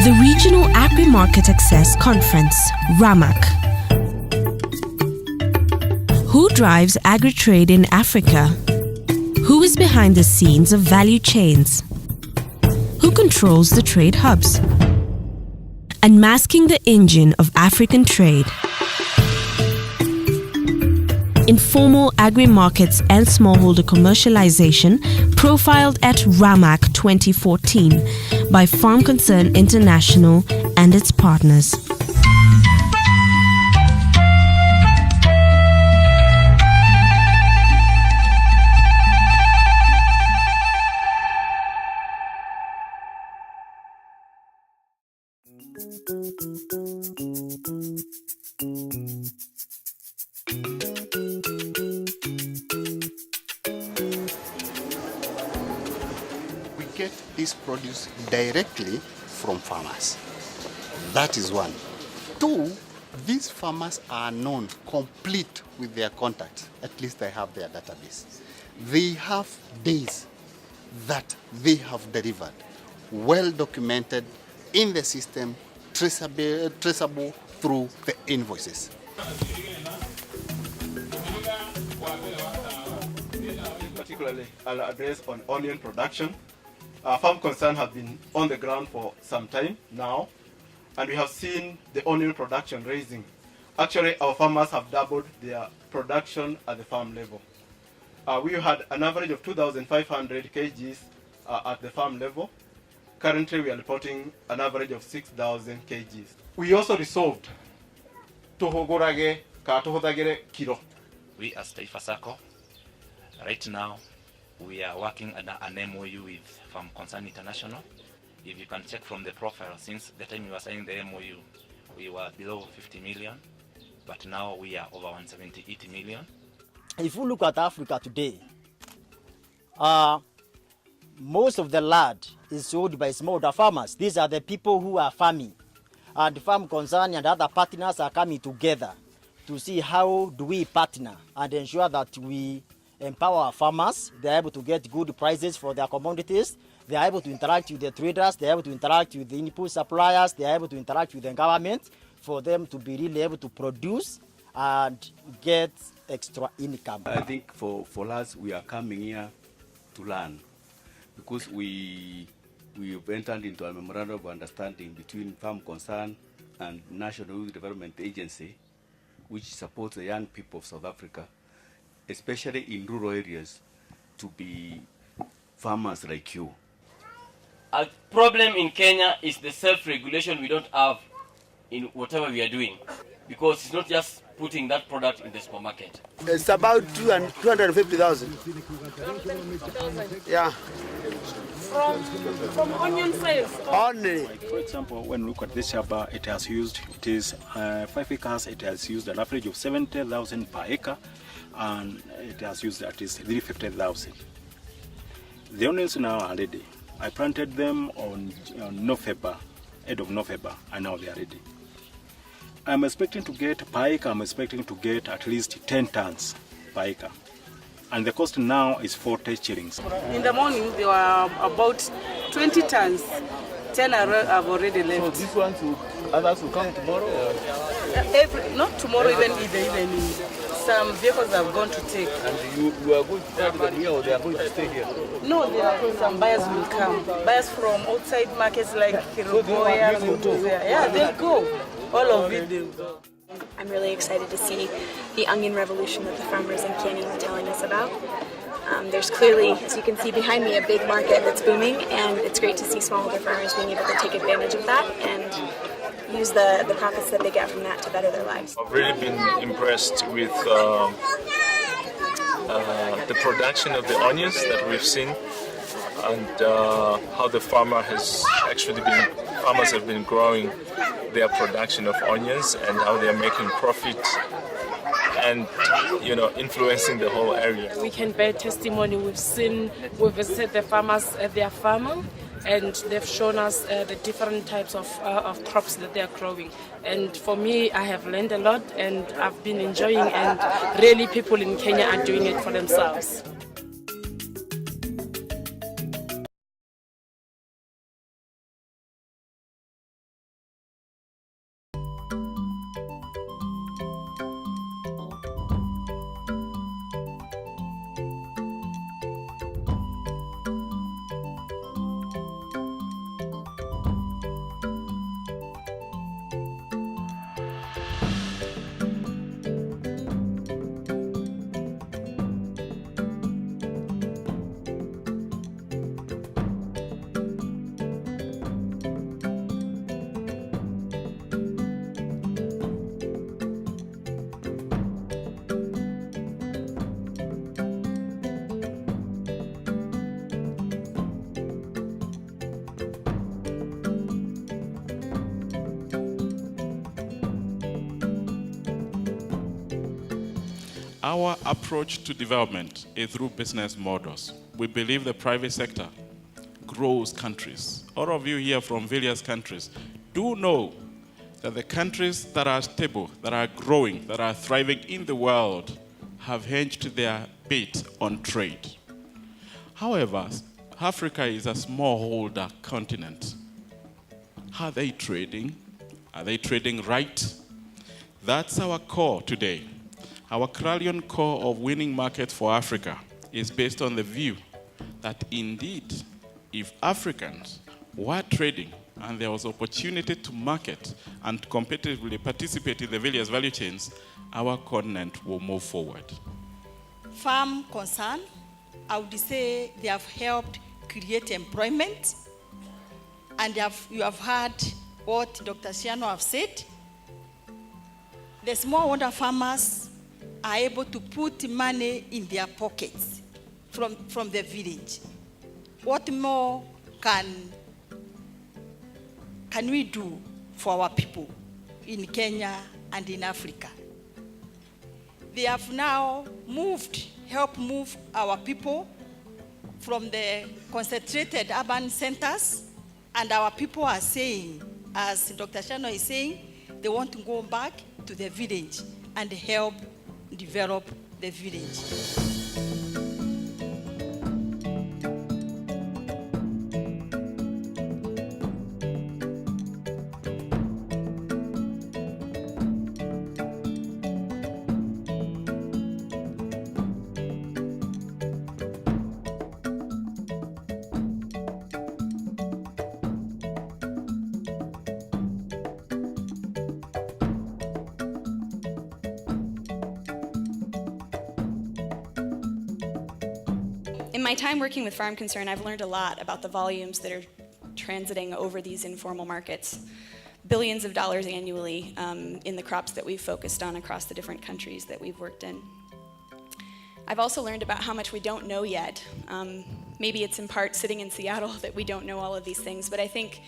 The Regional Agri-Market Access Conference, RAMAC. Who drives agri-trade in Africa? Who is behind the scenes of value chains? Who controls the trade hubs? Unmasking the engine of African trade. Informal agri-markets and smallholder commercialization profiled at RAMAC 2014 by Farm Concern International and its partners. We get this produce directly from farmers. That is one. Two, these farmers are known, complete with their contacts. At least they have their database. They have days that they have delivered, well documented in the system, traceable through the invoices. Particularly, I'll address on onion production. Farm Concern have been on the ground for some time now, and we have seen the onion production raising. Actually, our farmers have doubled their production at the farm level. We had an average of 2,500 kgs at the farm level. Currently, we are reporting an average of 6,000 kgs. We also resolved to kilo. We as Taifa Sacco, right now, we are working under an MOU with Farm Concern International. If you can check from the profile, since the time we were signing the MOU, we were below 50 million, but now we are over 178 million. If you look at Africa today, most of the land is sold by smallholder farmers. These are the people who are farming. And the Farm Concern and other partners are coming together to see how do we partner and ensure that we empower our farmers. They are able to get good prices for their commodities. They are able to interact with the traders. They are able to interact with the input suppliers. They are able to interact with the government for them to be really able to produce and get extra income. I think for us, we are coming here to learn, because we've entered into a memorandum of understanding between Farm Concern and National Youth Development Agency, which supports the young people of South Africa, especially in rural areas, to be farmers like you. A problem in Kenya is the self-regulation we don't have in whatever we are doing, because it's not just putting that product in the supermarket. It's about 250,000. Yeah. From onion sales? Only. For example, when we look at this Shaba, it is 5 acres, it has used an average of 70,000 per acre, and it has used at least 350,000. The onions now are ready. I planted them on November, end of November, and now they are ready. I'm expecting to get per acre, at least 10 tons per acre. And the cost now is 40 shillings. In the morning, there were about 20 tons. 10 have already left. So these ones, others will come tomorrow? Not tomorrow, even in the evening. Some vehicles have gone to take. And you are going to take them here, or they are going to stay here? No, some buyers will come. Buyers from outside markets like Kiruboya, yeah, they'll go. All of it, they'll go. I'm really excited to see the onion revolution that the farmers in Kenya are telling us about. There's clearly, as you can see behind me, a big market that's booming, and it's great to see smallholder farmers being able to take advantage of that and use the profits that they get from that to better their lives. I've really been impressed with the production of the onions that we've seen, and how the farmers have been growing their production of onions, and how they are making profit and influencing the whole area. We can bear testimony. We've visited the farmers at their farm, and they've shown us the different types of crops that they are growing. And for me, I have learned a lot, and I've been enjoying, and really people in Kenya are doing it for themselves. Our approach to development is through business models. We believe the private sector grows countries. All of you here from various countries do know that the countries that are stable, that are growing, that are thriving in the world have hinged their bet on trade. However, Africa is a smallholder continent. Are they trading? Are they trading right? That's our core today. Our Clarion core of winning markets for Africa is based on the view that indeed, if Africans were trading and there was opportunity to market and competitively participate in the various value chains, our continent will move forward. Farm concern, I would say they have helped create employment, and you have heard what Dr. Siano have said. The smallholder farmers are able to put money in their pockets from the village. What more can we do for our people in Kenya and in Africa? They have now helped move our people from the concentrated urban centers, and our people are saying, as Dr. Shano is saying, they want to go back to the village and help develop the village. In my time working with Farm Concern, I've learned a lot about the volumes that are transiting over these informal markets. Billions of dollars annually in the crops that we've focused on across the different countries that we've worked in. I've also learned about how much we don't know yet. Maybe it's in part sitting in Seattle that we don't know all of these things, but I think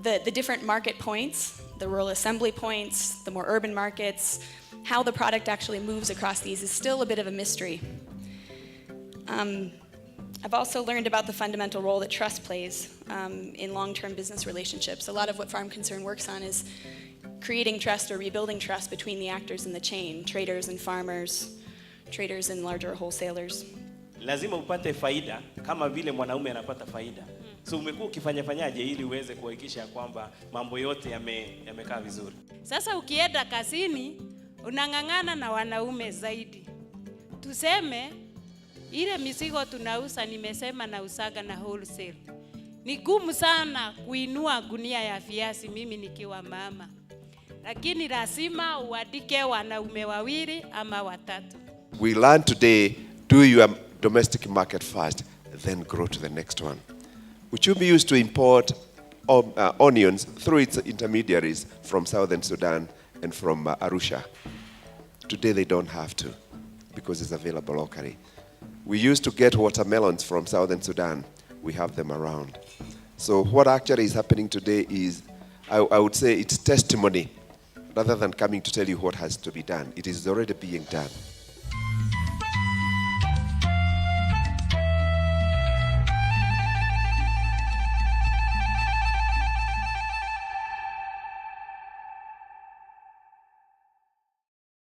the different market points, the rural assembly points, the more urban markets, how the product actually moves across these is still a bit of a mystery. I've also learned about the fundamental role that trust plays in long-term business relationships. A lot of what Farm Concern works on is creating trust or rebuilding trust between the actors in the chain, traders and farmers, traders and larger wholesalers. Lazima upate faida kama vile mwanaume anapata faida. So umekuwa ukifanyaje ili uweze kuhakikisha kwamba mambo yote yamekaa vizuri. Sasa ukienda kazini unang'ang'ana na wanaume zaidi. Tuseme ile mizigo tunauza, nimesema na usaga na wholesale. Ni gumu sana kuinua gunia ya viazi mimi nikiwa mama. Lakini lazima uandike wanaume wawili ama watatu. We learn today, do your domestic market first, then grow to the next one. Uchumi used to import onions through its intermediaries from Southern Sudan and from Arusha. Today they don't have to because it's available locally. We used to get watermelons from Southern Sudan. We have them around. So what actually is happening today is, I would say it's testimony rather than coming to tell you what has to be done. It is already being done.